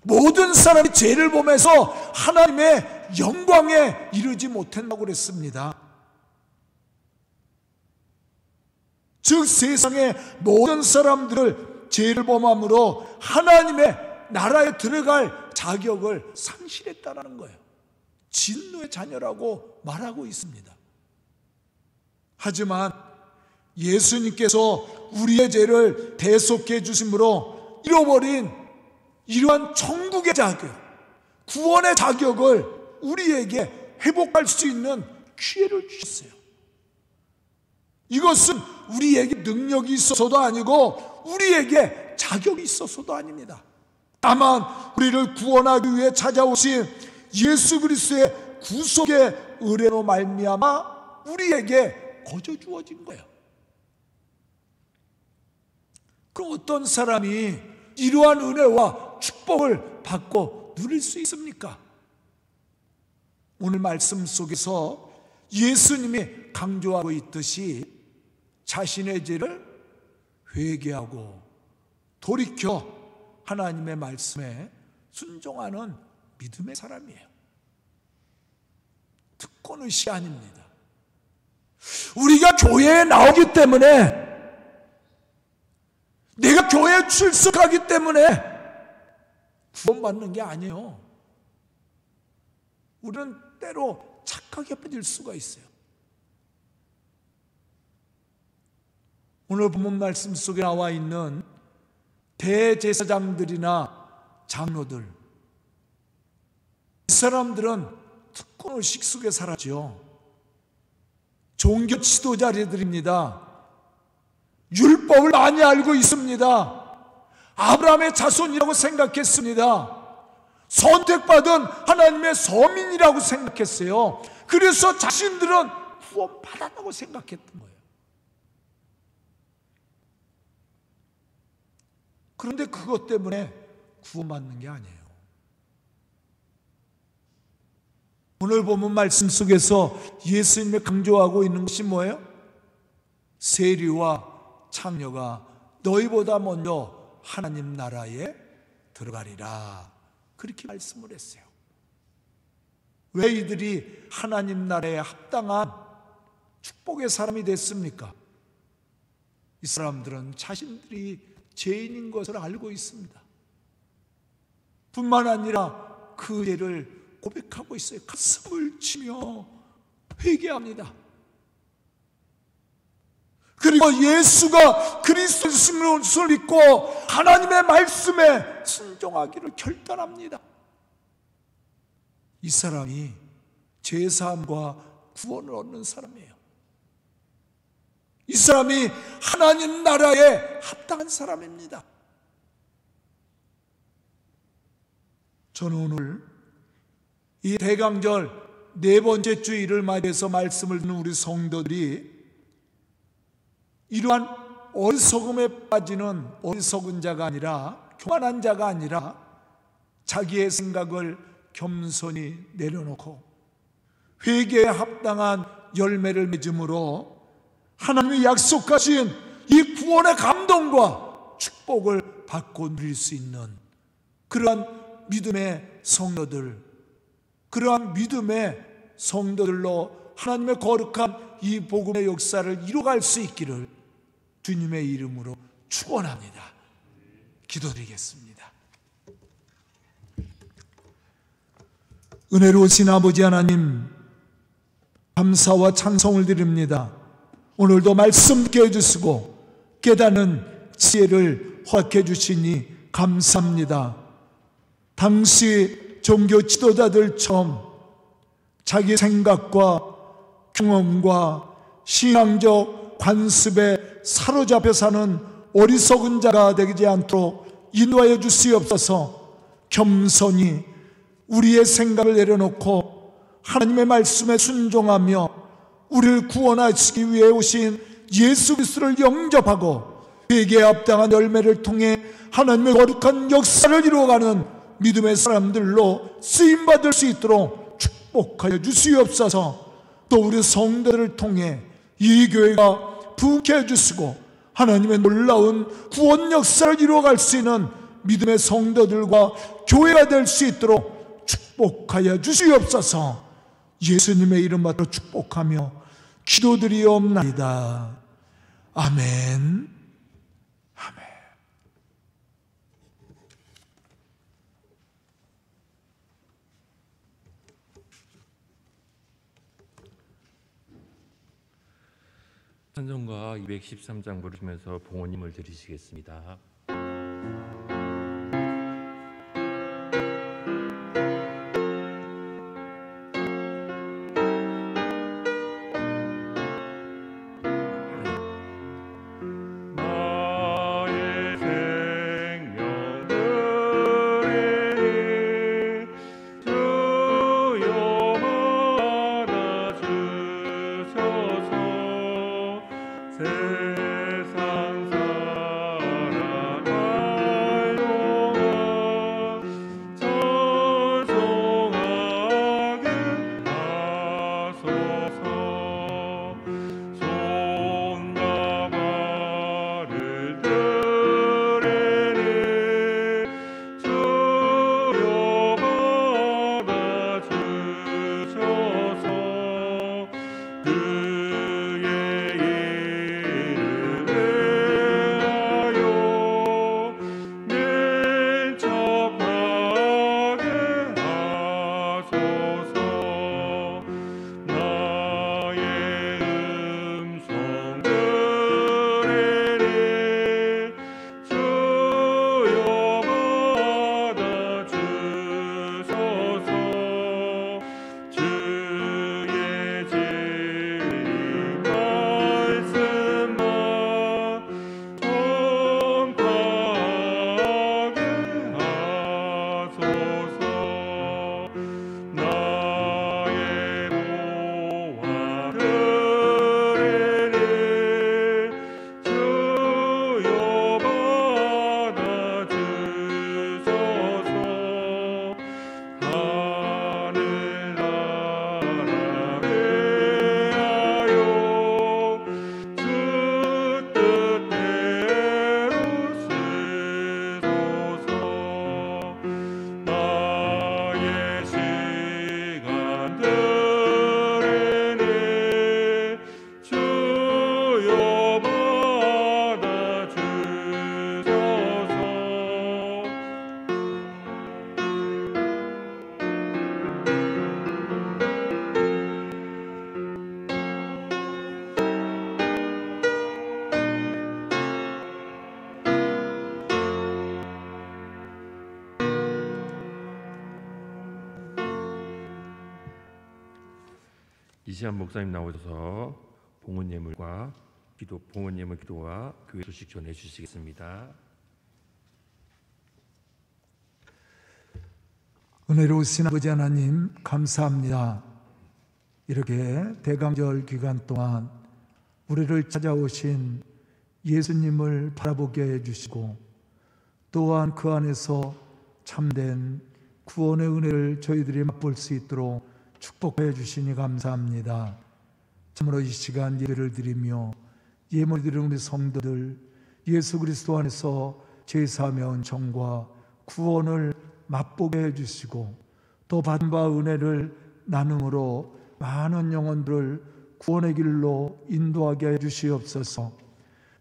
모든 사람이 죄를 범해서 하나님의 영광에 이르지 못한다고 그랬습니다. 즉 세상의 모든 사람들을 죄를 범함으로 하나님의 나라에 들어갈 자격을 상실했다는 거예요. 진노의 자녀라고 말하고 있습니다. 하지만 예수님께서 우리의 죄를 대속해 주심으로 잃어버린 이러한 천국의 자격, 구원의 자격을 우리에게 회복할 수 있는 기회를 주셨어요. 이것은 우리에게 능력이 있어서도 아니고 우리에게 자격이 있어서도 아닙니다. 다만 우리를 구원하기 위해 찾아오신 예수 그리스도의 구속의 은혜로 말미암아 우리에게 거저 주어진 거예요. 그럼 어떤 사람이 이러한 은혜와 축복을 받고 누릴 수 있습니까? 오늘 말씀 속에서 예수님이 강조하고 있듯이 자신의 죄를 회개하고 돌이켜 하나님의 말씀에 순종하는 믿음의 사람이에요. 특권의식이 아닙니다. 우리가 교회에 나오기 때문에, 내가 교회에 출석하기 때문에 구원받는 게 아니에요. 우리는 때로 착하게 빠질 수가 있어요. 오늘 본문 말씀 속에 나와 있는 대제사장들이나 장로들, 이 사람들은 특권의식 속에 살았죠. 종교 지도자들입니다. 율법을 많이 알고 있습니다. 아브라함의 자손이라고 생각했습니다. 선택받은 하나님의 서민이라고 생각했어요. 그래서 자신들은 구원받았다고 생각했던 거예요. 그런데 그것 때문에 구원받는 게 아니에요. 오늘 본문 말씀 속에서 예수님이 강조하고 있는 것이 뭐예요? 세리와 창녀가 너희보다 먼저 하나님 나라에 들어가리라, 그렇게 말씀을 했어요. 왜 이들이 하나님 나라에 합당한 축복의 사람이 됐습니까? 이 사람들은 자신들이 죄인인 것을 알고 있습니다. 뿐만 아니라 그 죄를 고백하고 있어요. 가슴을 치며 회개합니다. 그리고 예수가 그리스도인 것을 믿고 하나님의 말씀에 순종하기를 결단합니다. 이 사람이 죄사함과 구원을 얻는 사람이에요. 이 사람이 하나님 나라에 합당한 사람입니다. 저는 오늘 이 대강절 네 번째 주일을 맞이해서 말씀을 듣는 우리 성도들이 이러한 어리석음에 빠지는 어리석은 자가 아니라, 교만한 자가 아니라 자기의 생각을 겸손히 내려놓고 회개에 합당한 열매를 맺음으로 하나님이 약속하신 이 구원의 감동과 축복을 받고 누릴 수 있는 그러한 믿음의 성도들, 그러한 믿음의 성도들로 하나님의 거룩한 이 복음의 역사를 이루어갈 수 있기를 주님의 이름으로 축원합니다. 기도드리겠습니다. 은혜로우신 아버지 하나님, 감사와 찬송을 드립니다. 오늘도 말씀 듣게 해주시고 깨닫는 지혜를 허락해 주시니 감사합니다. 당시 종교 지도자들처럼 자기 생각과 경험과 신앙적 관습에 사로잡혀 사는 어리석은 자가 되지 않도록 인도하여 주시옵소서. 겸손히 우리의 생각을 내려놓고 하나님의 말씀에 순종하며 우리를 구원하시기 위해 오신 예수 그리스도를 영접하고 회개에 합당한 열매를 통해 하나님의 거룩한 역사를 이루어가는 믿음의 사람들로 쓰임받을 수 있도록 축복하여 주시옵소서. 또 우리 성도들을 통해 이 교회가 부흥케 해주시고 하나님의 놀라운 구원 역사를 이루어갈 수 있는 믿음의 성도들과 교회가 될 수 있도록 축복하여 주시옵소서. 예수님의 이름 받들어 축복하며 기도드리옵나이다. 아멘. 아멘. 찬송가 213장 부르시면서 봉헌임을 드리시겠습니다. 세상 살아갈 이시안 목사님 나오셔서 봉헌 예물과 기도와 교회 소식 전해 주시겠습니다. 은혜로우신 아버지 하나님 감사합니다. 이렇게 대강절 기간 동안 우리를 찾아오신 예수님을 바라보게 해주시고 또한 그 안에서 참된 구원의 은혜를 저희들이 맛볼 수 있도록 축복해 주시니 감사합니다. 참으로 이 시간 예배를 드리며 예물 드리는 우리 성도들 예수 그리스도 안에서 제사하며 은총과 구원을 맛보게 해주시고 또 받은 바 은혜를 나눔으로 많은 영혼들을 구원의 길로 인도하게 해주시옵소서.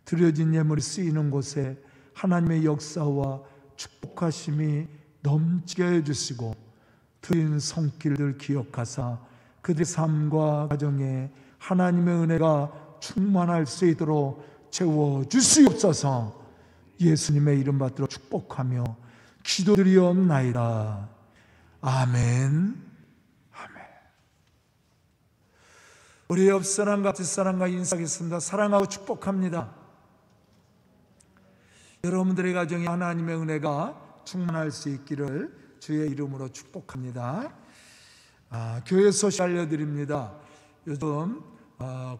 드려진 예물이 쓰이는 곳에 하나님의 역사와 축복하심이 넘치게 해주시고 드린 손길들 기억하사 그들의 삶과 가정에 하나님의 은혜가 충만할 수 있도록 채워주시옵소서. 예수님의 이름 받들어 축복하며 기도드리옵나이다. 아멘. 아멘. 우리 옆 사람과 뒷사람과 인사하겠습니다. 사랑하고 축복합니다. 여러분들의 가정에 하나님의 은혜가 충만할 수 있기를 주의 이름으로 축복합니다. 교회 소식 알려드립니다. 요즘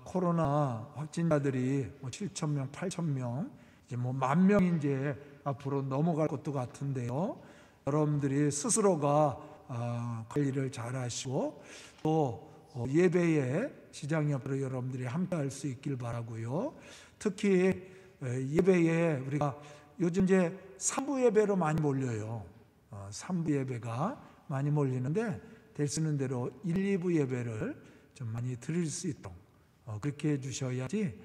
코로나 확진자들이 7,000명, 8,000명, 이제 10,000명 이제 앞으로 넘어갈 것도 같은데요. 여러분들이 스스로가 관리를 잘 하시고 또 예배에 시장 옆으로 여러분들이 함께할 수 있길 바라고요. 특히 예배에 우리가 요즘 이제 3부 예배로 많이 몰려요. 3부 예배가 많이 몰리는데 될 수 있는 대로 1, 2부 예배를 좀 많이 드릴 수 있도록 그렇게 해주셔야지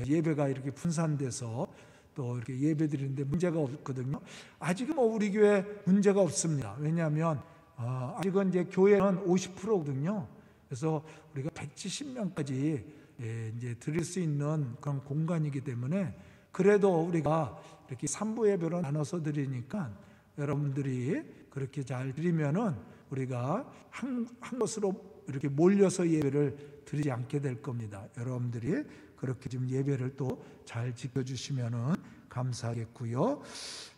예배가 이렇게 분산돼서 또 이렇게 예배 드리는데 문제가 없거든요. 아직은 우리 교회 문제가 없습니다. 왜냐하면 아직은 이제 교회는 50%거든요. 그래서 우리가 170명까지 이제 드릴 수 있는 그런 공간이기 때문에 그래도 우리가 이렇게 3부 예배로 나눠서 드리니까 여러분들이 그렇게 잘 드리면은 우리가 한 곳으로 이렇게 몰려서 예배를 드리지 않게 될 겁니다. 여러분들이 그렇게 좀 예배를 또 잘 지켜주시면은 감사하겠고요.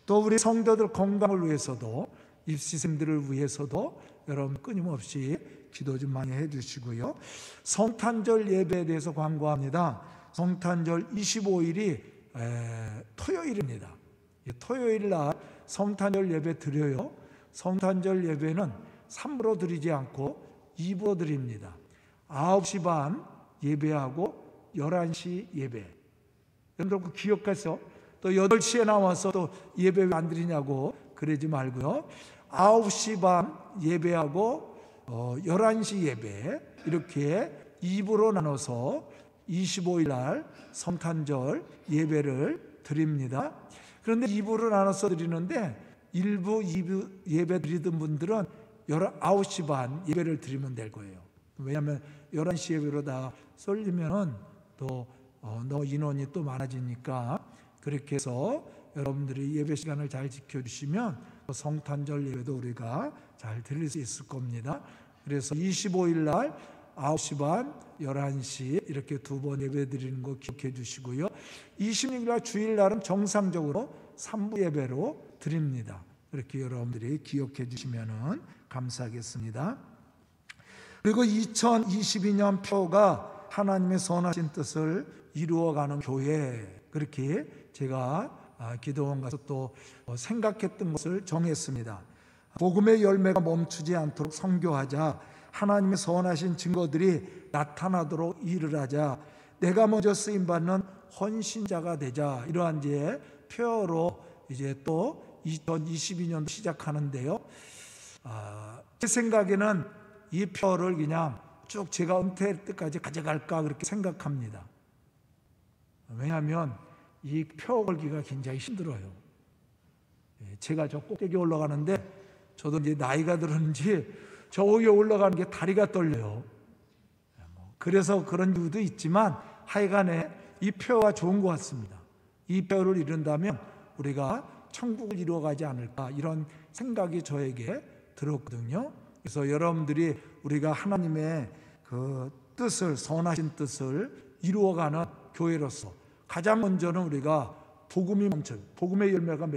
또 우리 성도들 건강을 위해서도 입시생들을 위해서도 여러분 끊임없이 기도 좀 많이 해주시고요. 성탄절 예배에 대해서 광고합니다. 성탄절 25일이 토요일입니다. 토요일 날 성탄절 예배 드려요. 성탄절 예배는 3부로 드리지 않고 2부로 드립니다. 9시 반 예배하고 11시 예배. 여러분들 기억하세요? 또 8시에 나와서 또 예배 왜 안 드리냐고 그러지 말고요. 9시 반 예배하고 11시 예배 이렇게 2부로 나눠서 25일 날 성탄절 예배를 드립니다. 그런데 2부로 나눠서 드리는데 1부, 2부 예배 드리던 분들은 9시 반 예배를 드리면 될 거예요. 왜냐하면 11시 예배로 다 쏠리면은 또 너 인원이 또 많아지니까 그렇게 해서 여러분들이 예배 시간을 잘 지켜주시면 성탄절 예배도 우리가 잘 드릴 수 있을 겁니다. 그래서 25일 날 9시 반, 11시 이렇게 2번 예배 드리는 거 기억해 주시고요. 26일 날 주일 날은 정상적으로 3부 예배로 드립니다. 그렇게 여러분들이 기억해 주시면 감사하겠습니다. 그리고 2022년 표가 하나님의 선하신 뜻을 이루어가는 교회 그렇게 제가 기도원 가서 또 생각했던 것을 정했습니다. 복음의 열매가 멈추지 않도록 선교하자. 하나님의 선하신 증거들이 나타나도록 일을 하자. 내가 먼저 쓰임받는 헌신자가 되자. 이러한 이제 표어로 이제 또 2022년 시작하는데요. 제 생각에는 이 표어를 그냥 쭉 제가 은퇴할 때까지 가져갈까 그렇게 생각합니다. 왜냐하면 이 표 걸기가 굉장히 힘들어요. 제가 저 꼭대기 올라가는데 저도 이제 나이가 들었는지 저 위에 올라가는 게 다리가 떨려요. 그래서 그런 이유도 있지만 하여간에 이 표가 좋은 것 같습니다. 이 표를 이룬다면 우리가 천국을 이루어가지 않을까 이런 생각이 저에게 들었거든요. 그래서 여러분들이 우리가 하나님의 그 뜻을, 선하신 뜻을 이루어가는 교회로서 가장 먼저는 우리가 복음의 열매가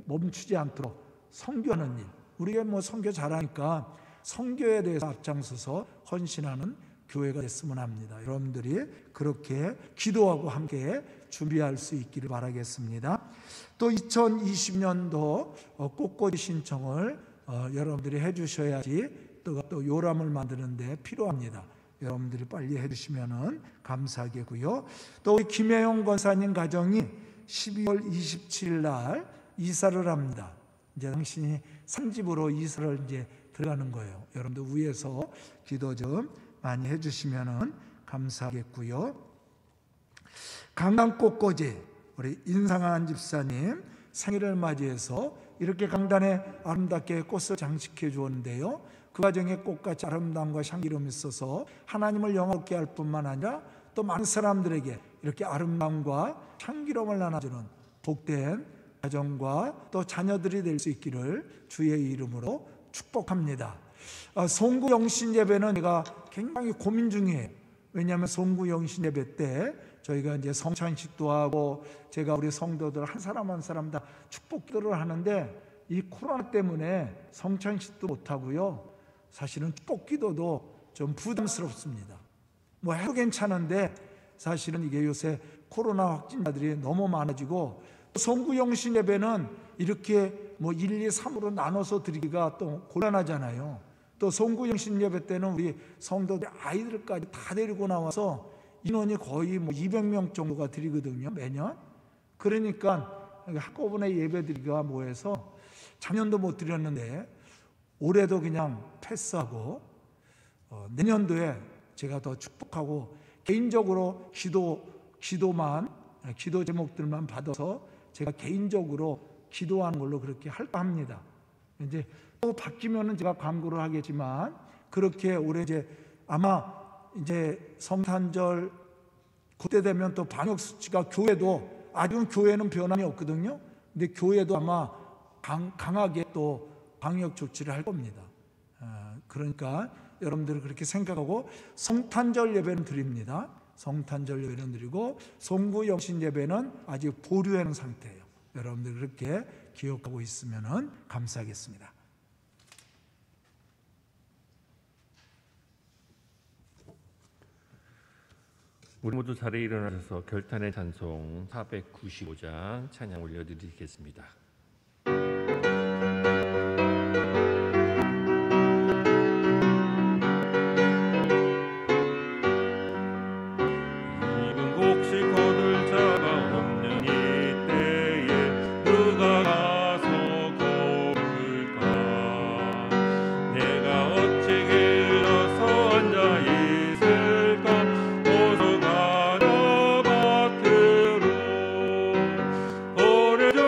멈추지 않도록 선교하는 일, 우리가 뭐 선교 잘하니까 선교에 대해서 앞장서서 헌신하는 교회가 됐으면 합니다. 여러분들이 그렇게 기도하고 함께 준비할 수 있기를 바라겠습니다. 또 2020년도 꽃꽂이 신청을 여러분들이 해주셔야지 또 요람을 만드는데 필요합니다. 여러분들이 빨리 해주시면 감사하겠고요. 또 우리 김혜영 권사님 가정이 12월 27일 날 이사를 합니다. 이제 당신이 산집으로 이사를 이제 들어가는 거예요. 여러분들 위해서 기도 좀 많이 해주시면 감사하겠고요. 강남꽃꽂이 우리 인상한 집사님 생일을 맞이해서 이렇게 강단에 아름답게 꽃을 장식해 주었는데요. 그 과정에 꽃같이 아름다움과 향기름이 있어서 하나님을 영화롭게 할 뿐만 아니라 또 많은 사람들에게 이렇게 아름다움과 향기름을 나눠주는 복된 가정과 또 자녀들이 될 수 있기를 주의 이름으로 축복합니다. 송구 영신 예배는 제가 굉장히 고민 중이에요. 왜냐하면 송구 영신 예배 때 저희가 이제 성찬식도 하고 제가 우리 성도들 한 사람 한 사람 다 축복기도를 하는데 이 코로나 때문에 성찬식도 못 하고요. 사실은 축복기도도 좀 부담스럽습니다. 뭐 해도 괜찮은데 사실은 이게 요새 코로나 확진자들이 너무 많아지고 송구 영신 예배는 이렇게 뭐 1, 2, 3으로 나눠서 드리기가 또 곤란하잖아요. 또 송구 영신 예배 때는 우리 성도들 아이들까지 다 데리고 나와서 인원이 거의 뭐 200명 정도가 드리거든요, 매년. 그러니까 한꺼번에 예배 드리기가 뭐해서 작년도 못 드렸는데 올해도 그냥 패스하고 내년도에 제가 더 축복하고 개인적으로 기도 제목들만 받아서 제가 개인적으로 기도하는 걸로 그렇게 할까 합니다. 이제 또 바뀌면은 제가 광고를 하겠지만 그렇게 올해 이제 아마 이제 성탄절 그때 되면 또 방역 수치가 교회도 아직은 교회는 변함이 없거든요. 근데 교회도 아마 강하게 또 방역 조치를 할 겁니다. 그러니까 여러분들이 그렇게 생각하고 성탄절 예배는 드립니다. 성탄절 예배는 드리고 송구 영신 예배는 아직 보류하는 상태예요. 여러분들 그렇게 기억하고 있으면 감사하겠습니다. 우리 모두 자리에 일어나셔서 결탄의 찬송 495장 찬양 올려드리겠습니다. 오래 주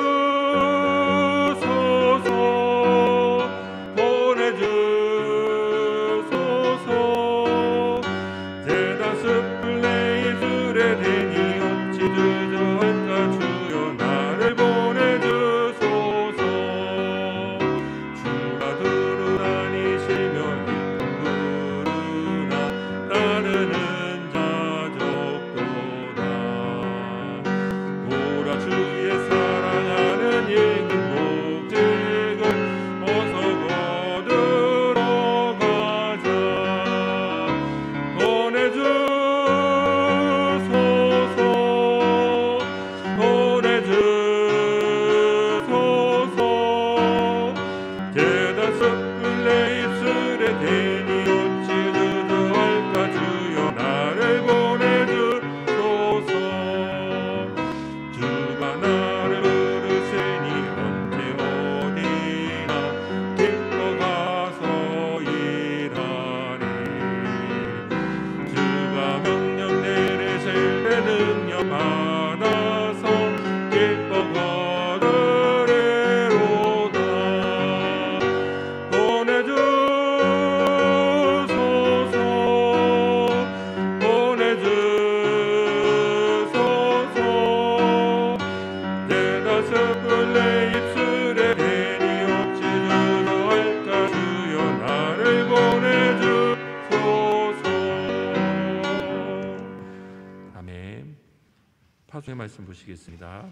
말씀 보시겠습니다.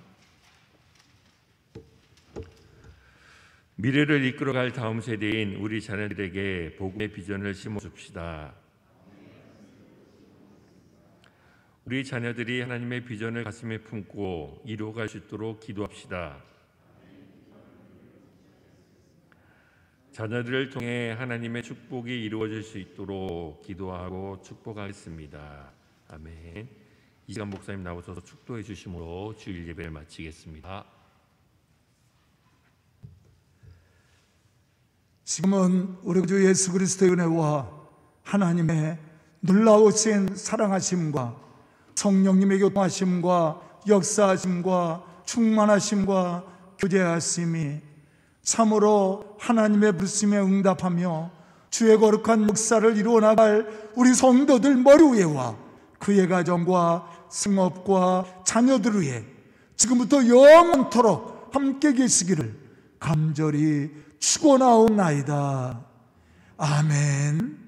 미래를 이끌어갈 다음 세대인 우리 자녀들에게 복음의 비전을 심어줍시다. 우리 자녀들이 하나님의 비전을 가슴에 품고 이루어갈 수 있도록 기도합시다. 자녀들을 통해 하나님의 축복이 이루어질 수 있도록 기도하고 축복하겠습니다. 아멘. 이 시간 목사님 나오셔서 축도해 주심으로 주일 예배를 마치겠습니다. 지금은 우리 주 예수 그리스도의 은혜와 하나님의 놀라우신 사랑하심과 성령님의 교통하심과 역사하심과 충만하심과 교제하심이 참으로 하나님의 부르심에 응답하며 주의 거룩한 역사를 이루어 나갈 우리 성도들 머리 위에와 그의 가정과 생업과 자녀들 위에 지금부터 영원토록 함께 계시기를 간절히 축원하옵나이다. 아멘.